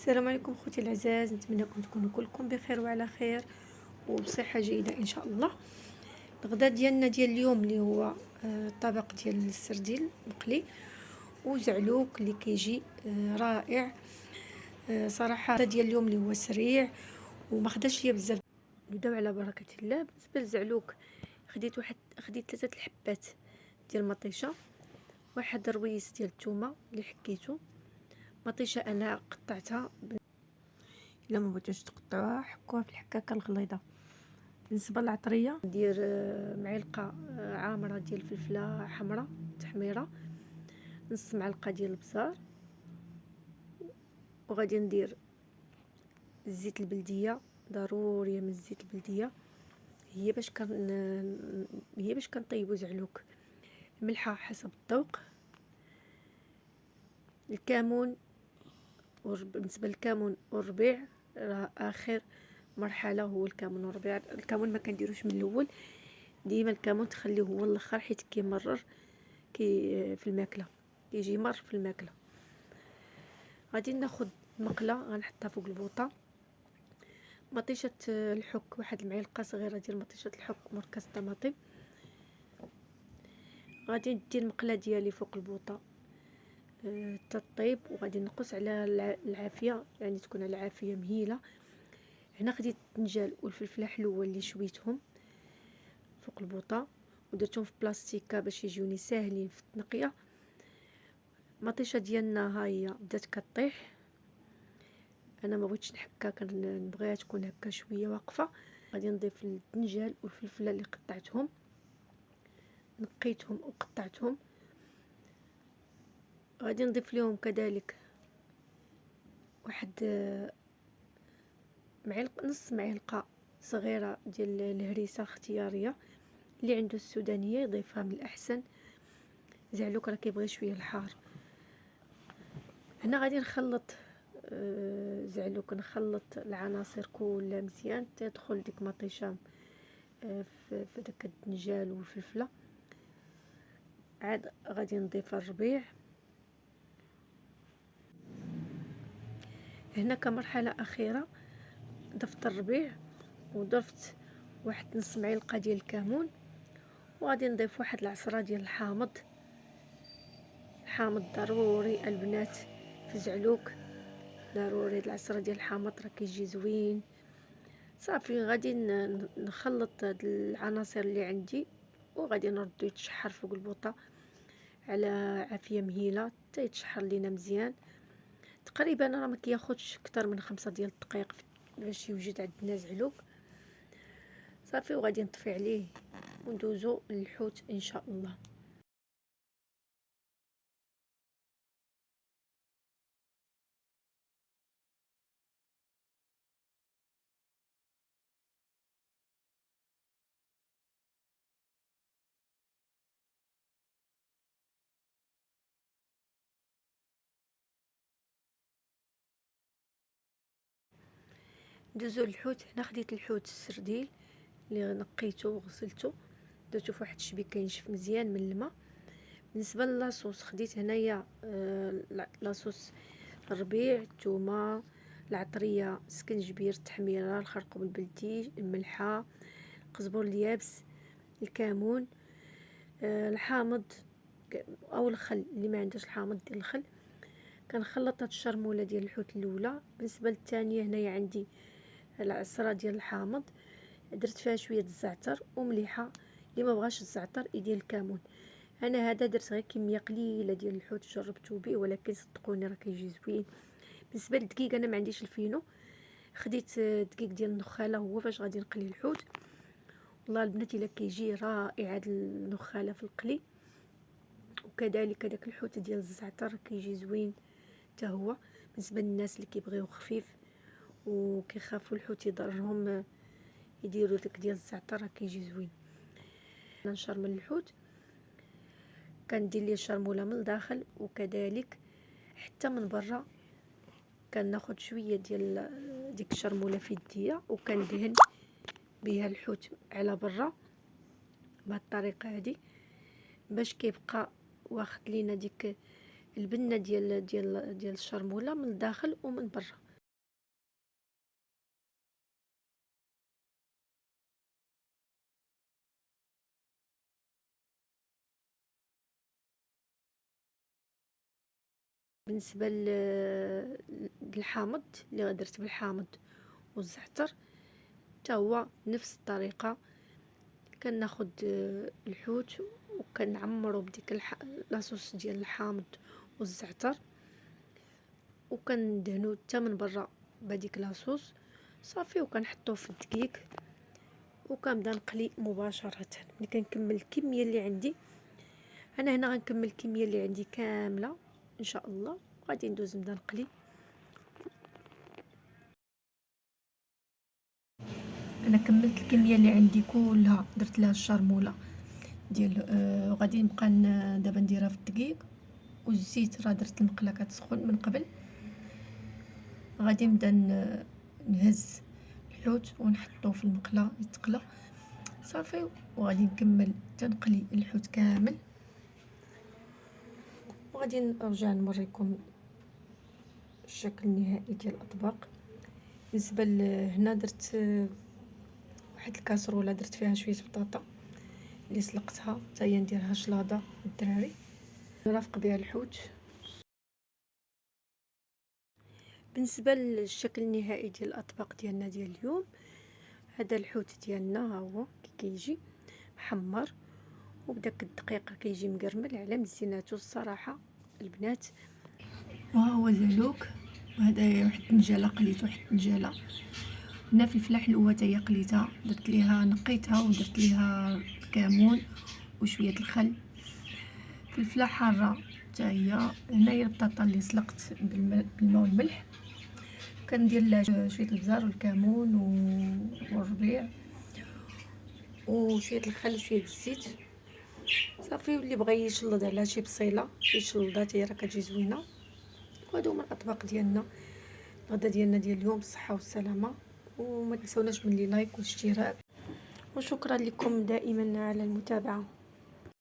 السلام عليكم خوتي العزاز، نتمنىكم تكونوا كلكم بخير وعلى خير وبصحه جيده ان شاء الله. الغداء ديالنا ديال اليوم اللي هو طبق ديال السردين مقلي وزعلوك اللي كيجي رائع. صراحه ديال اليوم اللي هو سريع وما خداش ليا بزاف. نبداو على بركه الله. بالنسبه للزعلوك خديت 3 الحبات ديال المطيشه، واحد رويس ديال الثومه اللي حكيته. مطيشه انا قطعتها، الا ما بغيتوش تقطعوها حكوها في الحكاكه الغليظه. بالنسبه للعطريه ندير معلقه عامره ديال الفلفله حمراء تحميره، نص معلقه ديال البزار، وغادي ندير الزيت البلديه. ضروريه من الزيت البلديه، هي باش كنطيبوا زعلوك. الملحه حسب الذوق. الكمون، بالنسبه للكمون والربيع راه اخر مرحله هو الكمون والربيع. الكمون ما كنديروش من الاول، ديما الكمون تخليه هو الاخر حيت كيمرر في الماكله، كيجي مر في الماكله. غادي ناخذ مقله غنحطها فوق البوطه. مطيشه الحك، واحد المعلقه صغيره ديال مطيشه الحك مركز طماطم. غادي ندي المقله ديالي فوق البوطه تطيب، وغادي نقص على العافيه، يعني تكون على عافيه مهيله. هنا خديت الطنجال والفلفله حلوه اللي شويتهم فوق البوطه ودرتهم في بلاستيكه باش يجوني ساهلين في التنقيه. المطيشه ديالنا ها هي بدات كطيح، انا ما بغيتش نحكها، كنبغيها تكون هكا شويه واقفه. غادي نضيف الطنجال والفلفله اللي قطعتهم، نقيتهم وقطعتهم. غادي نضيف لهم كذلك واحد نص معلقه صغيره ديال الهريسه اختياريه، اللي عنده السودانيه يضيفها من الاحسن. زعلوك راه كيبغي شويه الحار. هنا غادي نخلط زعلوك، نخلط العناصر كلها مزيان تدخل ديك مطيشه في داك الدنجال والفلفله. عاد غادي نضيف الربيع. هنا كمرحله اخيره ضفت الربيع وضفت واحد نص معلقه ديال الكمون، وغادي نضيف واحد العصره ديال الحامض. الحامض ضروري البنات في زعلوك، ضروري العصره ديال الحامض راه كيجي زوين. صافي غادي نخلط هاد العناصر اللي عندي، وغادي نردو يتشحر فوق البوطه على عافيه مهيله حتى يتشحر لينا مزيان. تقريبا راه ما كياخذش اكثر من 5 ديال الدقائق باش يوجد عندنا زعلوك. صافي وغادي نطفي عليه وندوزو للحوت ان شاء الله. ندوزو للحوت. هنا خديت الحوت السرديل اللي نقيته وغسلته، درتو في واحد الشبيكه ينشف مزيان من الماء. بالنسبه للاصوص خديت هنايا لاصوص الربيع، الثومه، العطريه، سكنجبير، التحميره، الخرقوم البلدي، الملحه، القزبر اليابس، الكمون، الحامض او الخل. اللي ما عندوش الحامض ديال الخل. كنخلط هاد الشرموله ديال الحوت الاولى. بالنسبه للثانيه هنايا عندي العصره ديال الحامض، درت فيها شويه الزعتر ومليحه. اللي ما بغاش الزعتر يدير الكمون. انا هذا درت غير كميه قليله ديال الحوت جربته به، ولكن صدقوني راه كيجي زوين. بالنسبه للدقيق انا ما عنديش الفينو، خديت دقيق ديال النخاله هو فاش غادي نقلي الحوت. والله البنات الا كيجي رائع هاد النخاله في القلي. وكذلك داك الحوت ديال الزعتر كيجي زوين حتى هو. بالنسبه للناس اللي كيبغيو خفيف وكيخافوا الحوت يضرهم، يديروا داك ديال الزعتر راه كيجي زوين. نشرمل الحوت، كندير ليه الشرموله من الداخل وكذلك حتى من برا. كناخذ شويه ديال ديك الشرموله في يديا وكندهن بها الحوت على برا بهذه الطريقه هذه، باش كيبقى واخد لينا ديك البنه ديال الشرموله من الداخل ومن برا. بالنسبه للحامض اللي درت بالحامض والزعتر حتى هو نفس الطريقه. كناخد الحوت وكنعمرو بديك لاصوص ديال الحامض والزعتر، وكندهنو حتى من برا بهذيك لاصوص صافي، وكنحطوه في الدقيق وكنبدا نقلي مباشره. ملي كنكمل الكميه اللي عندي انا هنا، غنكمل الكميه اللي عندي كامله ان شاء الله، وغادي ندوز نبدا نقلي. انا كملت الكميه اللي عندي كلها، درت لها الشرموله ديال غادي نبقى دابا نديرها في الدقيق، والزيت راه درت المقله كتسخن من قبل. غادي نبدا نهز الحوت ونحطوه في المقله يتقلى صافي، وغادي نكمل تنقلي الحوت كامل، وغادي نرجع نوريكم الشكل النهائي ديال الاطباق. بالنسبه هنا درت واحد الكاسروله درت فيها شويه بطاطا اللي سلقتها حتى هي نديرها شلاضه للدراري نرافق بها الحوت. بالنسبه للشكل النهائي ديال الاطباق ديالنا ديال اليوم، هذا الحوت ديالنا ها هو كي كيجي محمر وبداك الدقيق كيجي مقرمل على مزيناتو الصراحه البنات. وها هو زلوك، وهذا واحد الطنجاله قليت واحد الطنجاله. هنا في الفلاح الأولى حتى هي قليتها، درت ليها نقيتها ودرت ليها الكمون وشويه الخل. في الفلاح حاره حتى هي. هنايا البطاطا اللي سلقت بالماء والملح، كندير لها شويه البزار والكمون والربيع وشويه الخل وشويه الزيت صافي. واللي بغى يشلض على شي بصيله يشلضها حتى هي راه كتجي زوينه. وهادو هما الاطباق ديالنا الغدا ديالنا ديال اليوم بالصحه والسلامه. وما تنسوناش من لي لايك والاشتراك، وشكرا لكم دائما على المتابعه.